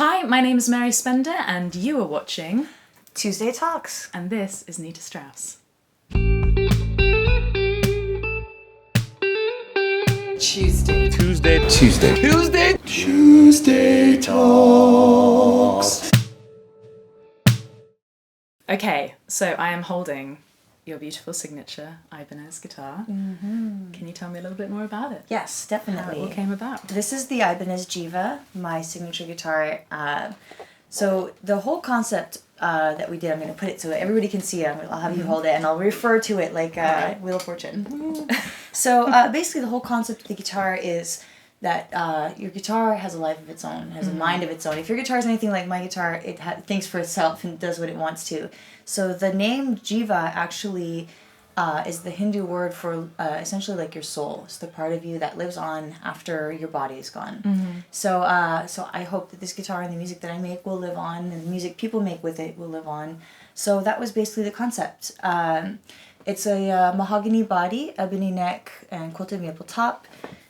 Hi, my name is Mary Spender, and you are watching Tuesday Talks. And this is Nita Strauss. Tuesday Talks. Okay, so I am holding your beautiful signature Ibanez guitar. Mm-hmm. Can you tell me a little bit more about it? Yes, How definitely. it all came about? This is the Ibanez Jiva, my signature guitar. So the whole concept that we did, I'm going to put it so that everybody can see it. I'll have you hold it, and I'll refer to it like Wheel of Fortune. So basically the whole concept of the guitar is that your guitar has a life of its own, has a mind of its own. If your guitar is anything like my guitar, it thinks for itself and does what it wants to. So the name Jiva actually is the Hindu word for essentially like your soul. It's the part of you that lives on after your body is gone. Mm-hmm. So I hope that this guitar and the music that I make will live on, and the music people make with it will live on. So that was basically the concept. It's a mahogany body, ebony neck, and quilted maple top.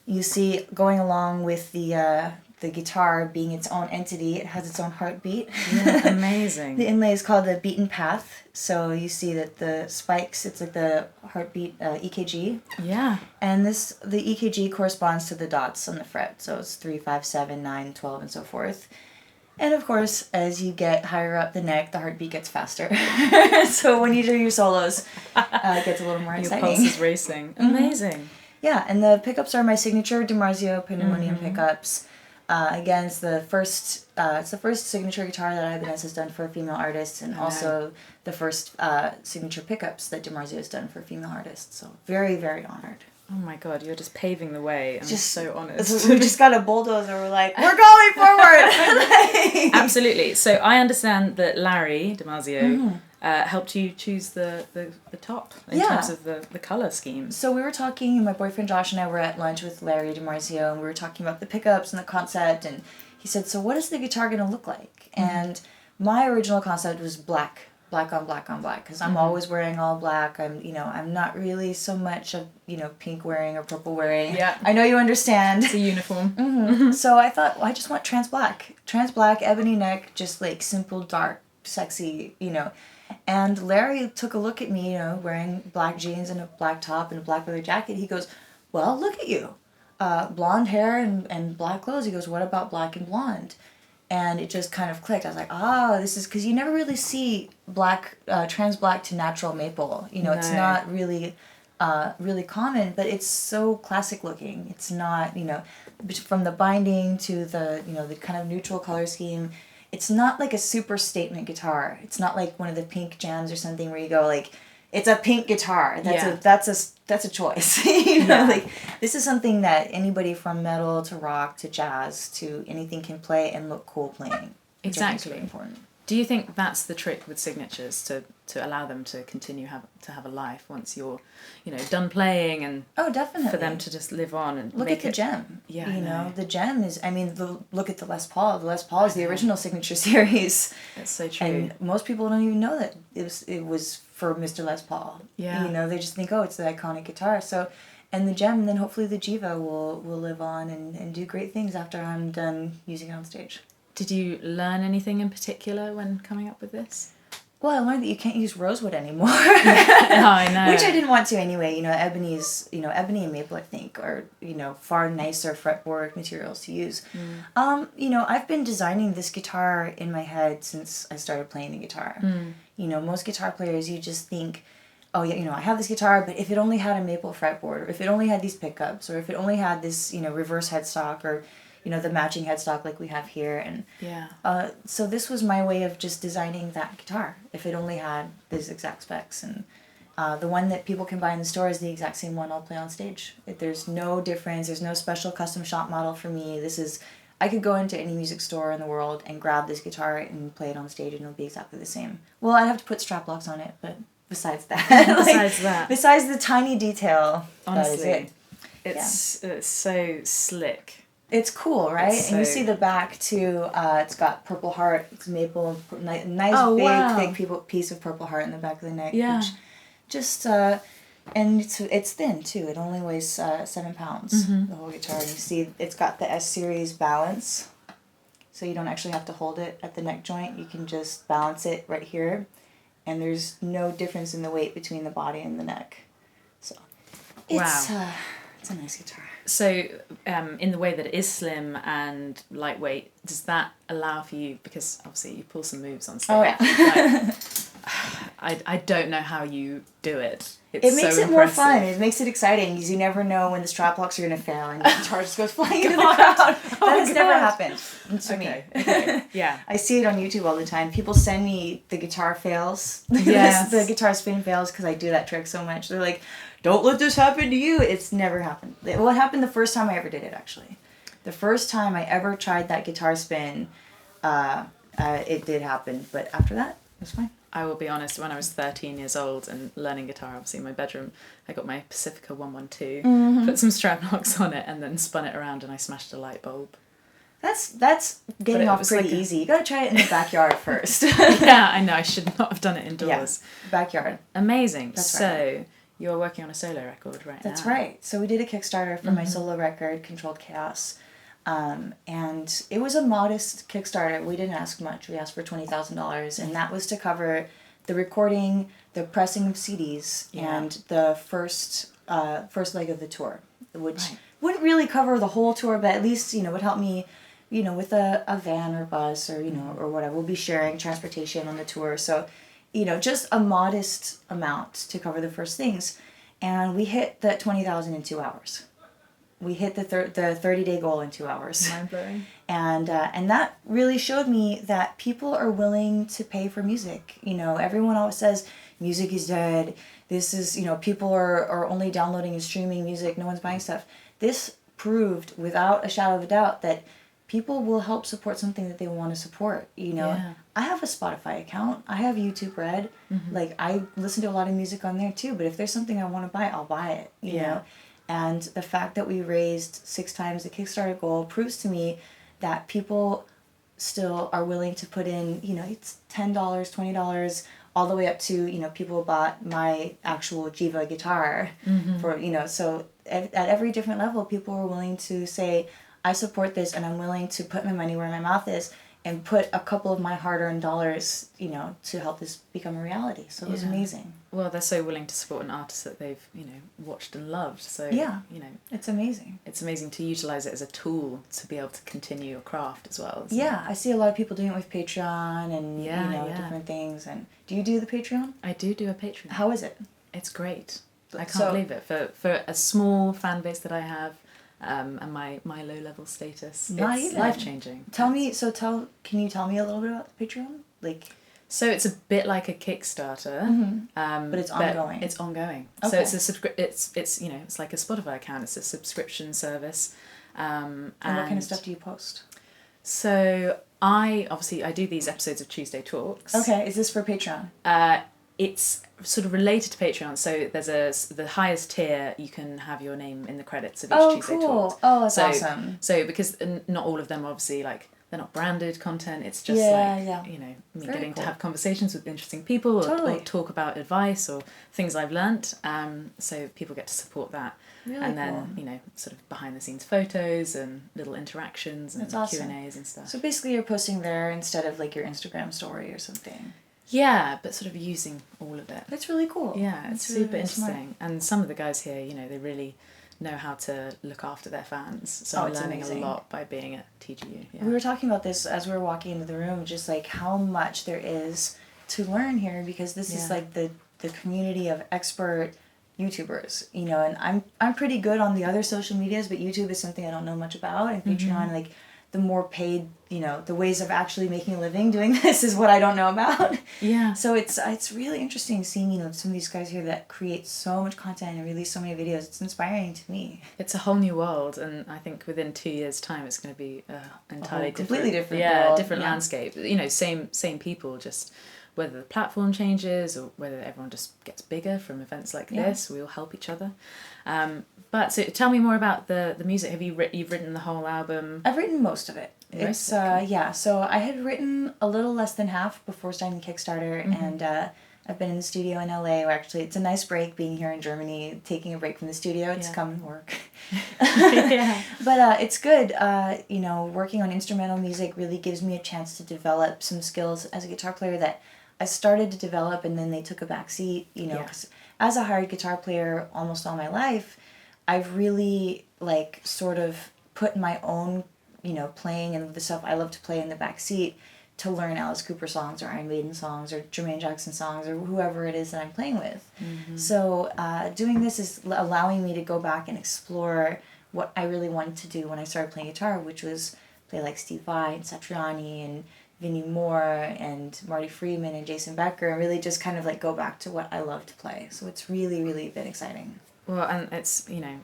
You see, going along with the guitar being its own entity, it has its own heartbeat. Yeah, amazing. The inlay is called the beaten path. So you see that the spikes, it's like the heartbeat EKG. Yeah. And the EKG corresponds to the dots on the fret. So it's 3, 5, 7, 9, 12, and so forth. And of course, as you get higher up the neck, the heartbeat gets faster. So when you do your solos, it gets a little more exciting. Your pulse is racing. Amazing. Yeah, and the pickups are my signature DiMarzio Pandemonium pickups. Again, it's the first signature guitar that Ibanez has done for a female artist, and also the first signature pickups that DiMarzio has done for female artists. So very, very honored. Oh my god, you're just paving the way. I'm just so honoured. We just got a bulldozer. We're like, we're going forward. Absolutely. So I understand that Larry DiMarzio helped you choose the top in terms of the colour scheme. So we were talking, my boyfriend Josh and I were at lunch with Larry DiMarzio, and we were talking about the pickups and the concept, and he said, so what is the guitar going to look like? And my original concept was black on black on black, because I'm always wearing all black. I'm not really so much of, pink wearing or purple wearing. Yeah. I know you understand. It's a uniform. So I thought, well, I just want trans black, ebony neck, just like simple, dark, sexy, And Larry took a look at me, wearing black jeans and a black top and a black leather jacket. He goes, well, look at you. Blonde hair and black clothes. He goes, what about black and blonde? And it just kind of clicked. I was like, this is, because you never really see black, trans black to natural maple. It's not really common, but it's so classic looking. It's not, from the binding to the, the kind of neutral color scheme. It's not like a super statement guitar. It's not like one of the pink jams or something where you go like, it's a pink guitar. That's a choice. Like this is something that anybody from metal to rock to jazz to anything can play and look cool playing. Exactly. Really important. Do you think that's the trick with signatures, to allow them to continue to have a life once you're, done playing, and definitely for them to just live on and look make at the gem. Yeah, the gem is. Look at the Les Paul. The Les Paul is the original signature series. That's so true. And most people don't even know that it was for Mr. Les Paul. Yeah. They just think, it's the iconic guitar. So, and the gem, and then hopefully the Jiva will live on and do great things after I'm done using it on stage. Did you learn anything in particular when coming up with this? Well, I learned that you can't use rosewood anymore. I know. Which I didn't want to anyway. Ebony and maple, I think, are, far nicer fretboard materials to use. I've been designing this guitar in my head since I started playing the guitar. Most guitar players, you just think, I have this guitar, but if it only had a maple fretboard, or if it only had these pickups, or if it only had this, reverse headstock, or the matching headstock like we have here. And so this was my way of just designing that guitar. If it only had these exact specs. And the one that people can buy in the store is the exact same one I'll play on stage. There's no difference. There's no special custom shop model for me. I could go into any music store in the world and grab this guitar and play it on stage, and it'll be exactly the same. Well, I'd have to put strap locks on it, but besides that. Besides the tiny detail, honestly, that is it. It's so slick. It's cool, right? And you see the back too. It's got Purple Heart. It's maple. Nice thick piece of Purple Heart in the back of the neck. Yeah. Which just and it's thin too. It only weighs 7 pounds. The whole guitar. And you see it's got the S series balance. so you don't actually have to hold it at the neck joint. You can just balance it right here, and there's no difference in the weight between the body and the neck. So it's a nice guitar. So, in the way that it is slim and lightweight, does that allow for you, because obviously you pull some moves on stage. Oh, yeah. I don't know how you do it. It makes it more fun. It makes it exciting because you never know when the strap locks are going to fail and the guitar just goes flying into the crowd. That has never happened to me. Okay. Yeah. I see it on YouTube all the time. People send me the guitar fails. Yes. The guitar spin fails because I do that trick so much. They're like, don't let this happen to you. It's never happened. What happened the first time I ever did it, actually. The first time I ever tried that guitar spin, it did happen. But after that, it was fine. I will be honest, when I was 13 years old and learning guitar, obviously in my bedroom, I got my Pacifica 112, put some strap locks on it, and then spun it around and I smashed a light bulb. That's getting off pretty easy. You gotta try it in the backyard first. Yeah, I know. I should not have done it indoors. Yeah, backyard. Amazing. That's so, right. You're working on a solo record right now. That's right. So we did a Kickstarter for my solo record, Controlled Chaos. And it was a modest Kickstarter. We didn't ask much. We asked for $20,000, and that was to cover the recording, the pressing of CDs, and the first leg of the tour, which wouldn't really cover the whole tour, but at least, would help me, with a van or bus or, or whatever. We'll be sharing transportation on the tour. So, just a modest amount to cover the first things. And we hit the 20,000 in 2 hours. We hit the 30-day goal in 2 hours. Mind-blowing. And that really showed me that people are willing to pay for music. Everyone always says music is dead. This is, people are only downloading and streaming music. No one's buying stuff. This proved without a shadow of a doubt that people will help support something that they want to support. Yeah. I have a Spotify account. I have YouTube Red. Like, I listen to a lot of music on there too. But if there's something I want to buy, I'll buy it. You know. And the fact that we raised 6 times the Kickstarter goal proves to me that people still are willing to put in, it's $10, $20, all the way up to, people bought my actual Jiva guitar for, so at every different level, people were willing to say, I support this and I'm willing to put my money where my mouth is and put a couple of my hard-earned dollars, to help this become a reality. So it was amazing. Well, they're so willing to support an artist that they've, watched and loved. So, it's amazing. It's amazing to utilise it as a tool to be able to continue your craft as well. Yeah, I see a lot of people doing it with Patreon and, different things. And do you do the Patreon? I do a Patreon. How is it? It's great. I can't believe it. For a small fan base that I have, and my low-level status, it's life-changing. Can you tell me a little bit about the Patreon? So it's a bit like a Kickstarter, but it's ongoing. It's ongoing. Okay. So it's it's like a Spotify account. It's a subscription service. And what kind of stuff do you post? So I do these episodes of Tuesday Talks. Okay, is this for Patreon? It's sort of related to Patreon. So there's the highest tier, you can have your name in the credits of each Tuesday Talk. Oh, that's awesome. So because not all of them are obviously they're not branded content, it's just me Very getting cool. to have conversations with interesting people or talk about advice or things I've learnt. So people get to support that. Really and then, sort of behind the scenes photos and little interactions and Q&As and stuff. So basically you're posting there instead of your Instagram story or something. Yeah, but sort of using all of it. That's really cool. Yeah, it's really, super really interesting. Smart. And some of the guys here, they really know how to look after their fans. So I'm learning a lot by being at TGU. Yeah. We were talking about this as we were walking into the room, just how much there is to learn here, because this is the community of expert YouTubers, and I'm pretty good on the other social medias, but YouTube is something I don't know much about, and Patreon, the more paid, the ways of actually making a living doing this is what I don't know about. Yeah. So it's really interesting seeing, some of these guys here that create so much content and release so many videos. It's inspiring to me. It's a whole new world, and I think within 2 years' time it's going to be entirely completely different world. different landscape. Same people, just whether the platform changes or whether everyone just gets bigger from events like this, we all help each other. But so tell me more about the music. Have you've written the whole album? I've written most of it. So I had written a little less than half before starting the Kickstarter, and I've been in the studio in LA, or actually it's a nice break being here in Germany, taking a break from the studio to come and work. Yeah. But it's good. You know, working on instrumental music really gives me a chance to develop some skills as a guitar player that I started to develop and then they took a back seat, you know, 'cause as a hired guitar player almost all my life, I've really like sort of put my own, you know, playing and the stuff I love to play in the back seat to learn Alice Cooper songs or Iron Maiden songs or Jermaine Jackson songs or whoever it is that I'm playing with. So doing this is allowing me to go back and explore what I really wanted to do when I started playing guitar, which was play like Steve Vai and Satriani and Vinnie Moore and Marty Friedman and Jason Becker, and really just kind of like go back to what I love to play. So it's really, really been exciting. Well, and it's, you know,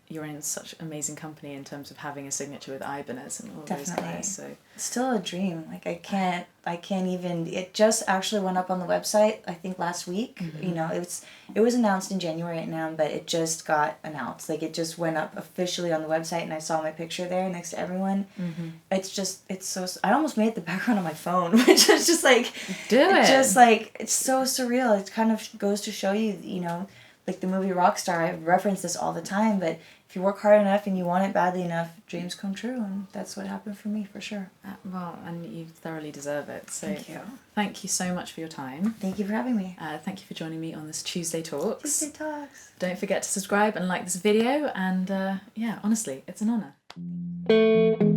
you're in such amazing company in terms of having a signature with Ibanez and all those guys. So it's still a dream. Like I can't even. It just actually went up on the website. I think last week. You know, it was announced in January right now, but it just got announced. Like it just went up officially on the website, and I saw my picture there next to everyone. It's so. I almost made it the background on my phone, which is just like just like it's so surreal. It kind of goes to show you, you know, like the movie Rockstar. I reference this all the time, but if you work hard enough and you want it badly enough, dreams come true, and that's what happened for me for sure. Well, and you thoroughly deserve it. So Thank you. Thank you so much for your time. Thank you for having me. Thank you for joining me on this Tuesday Talks. Tuesday Talks. Don't forget to subscribe and like this video, and yeah, honestly, it's an honour.